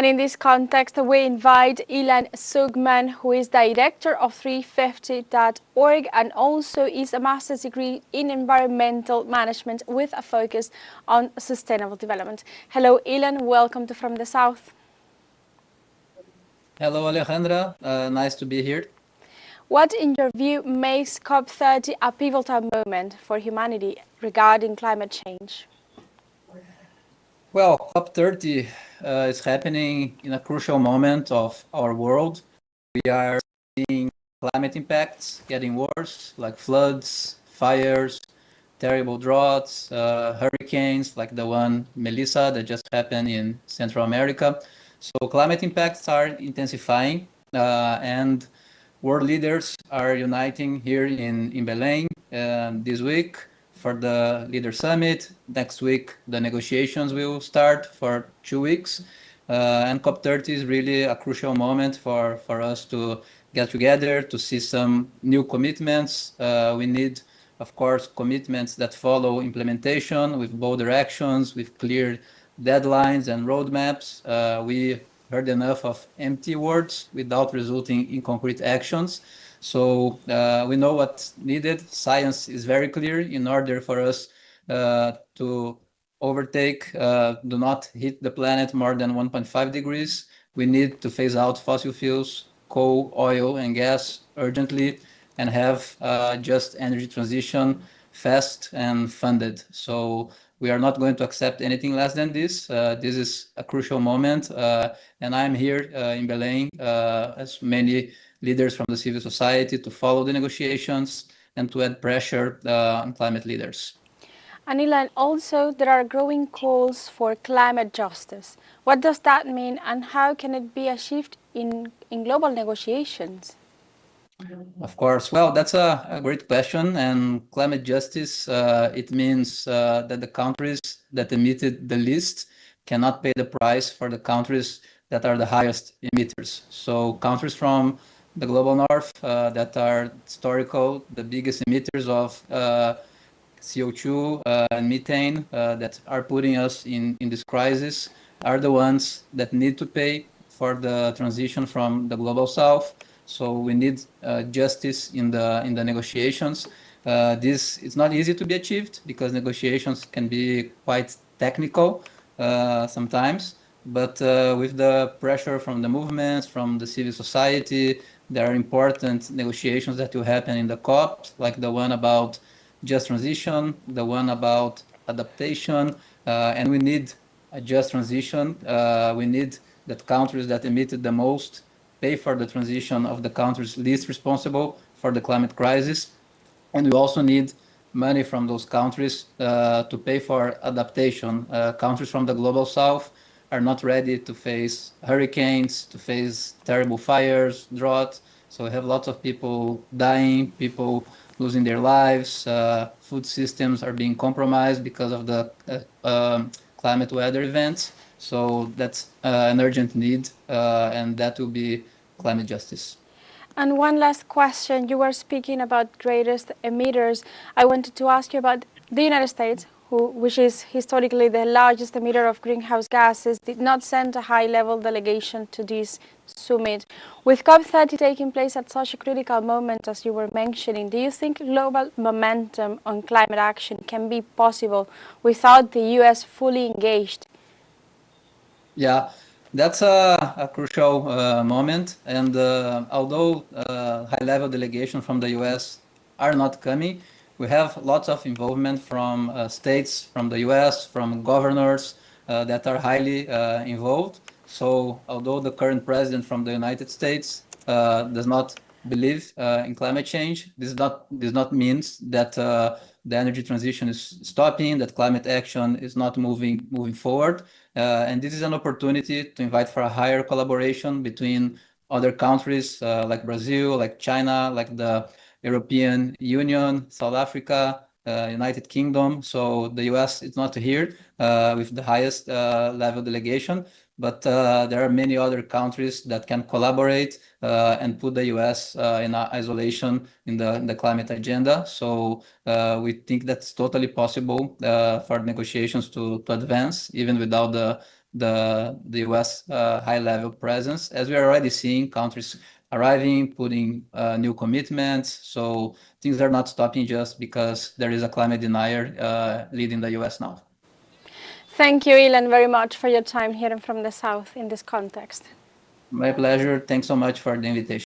And in this context, we invite Ilan Zugman, who is director of 350.org and also is a master's degree in environmental management with a focus on sustainable development. Hello, Ilan. Welcome to From the South. Hello, Alejandra. Nice to be here. What, in your view, makes COP30 a pivotal moment for humanity regarding climate change? Well, COP30 is happening in a crucial moment of our world. We are seeing climate impacts getting worse, like floods, fires, terrible droughts, hurricanes like the one Melissa that just happened in Central America. So climate impacts are intensifying and world leaders are uniting here in Belém this week for the Leader Summit. Next week, the negotiations will start for 2 weeks. And COP30 is really a crucial moment for us to get together, to see some new commitments. We need, of course, commitments that follow implementation with bolder actions, with clear deadlines and roadmaps. We heard enough of empty words without resulting in concrete actions. So we know what's needed. Science is very clear. In order for us to overtake, do not hit the planet more than 1.5 degrees, we need to phase out fossil fuels, coal, oil, and gas urgently, and have just energy transition fast and funded. So we are not going to accept anything less than this. This is a crucial moment, and I'm here in Belém, as many leaders from the civil society, to follow the negotiations and to add pressure on climate leaders. Ilan, also there are growing calls for climate justice. What does that mean, and how can it be achieved in global negotiations? Of course. Well, that's a great question. And climate justice, it means that the countries that emitted the least cannot pay the price for the countries that are the highest emitters. So countries from the global north that are historical, the biggest emitters of CO2 and methane that are putting us in this crisis are the ones that need to pay for the transition from the global south. So we need justice in the negotiations. This is not easy to be achieved because negotiations can be quite technical sometimes. But with the pressure from the movements, from the civil society, there are important negotiations that will happen in the COP, like the one about just transition, the one about adaptation, and we need a just transition. We need that countries that emitted the most pay for the transition of the countries least responsible for the climate crisis. And we also need money from those countries to pay for adaptation. Countries from the global south are not ready to face hurricanes, to face terrible fires, drought. So we have lots of people dying, people losing their lives, food systems are being compromised because of the climate weather events. So that's an urgent need, and that will be climate justice. And one last question. You were speaking about greatest emitters. I wanted to ask you about the United States, which is historically the largest emitter of greenhouse gases, did not send a high-level delegation to this summit. With COP30 taking place at such a critical moment as you were mentioning, do you think global momentum on climate action can be possible without the US fully engaged? Yeah, that's a crucial moment. And although high-level delegation from the US are not coming, we have lots of involvement from states, from the US, from governors that are highly involved. So although the current president from the United States does not believe in climate change, this not means that the energy transition is stopping, that climate action is not moving forward. And this is an opportunity to invite for a higher collaboration between other countries like Brazil, like China, like the European Union, South Africa, United Kingdom. So the US is not here with the highest level delegation, but there are many other countries that can collaborate and put the US in isolation in the climate agenda. So we think that's totally possible for negotiations to advance, even without the US high-level presence, as we are already seeing countries arriving, putting new commitments. So things are not stopping just because there is a climate denier leading the US now. Thank you, Ilan, very much for your time here from the South in this context. My pleasure. Thanks so much for the invitation.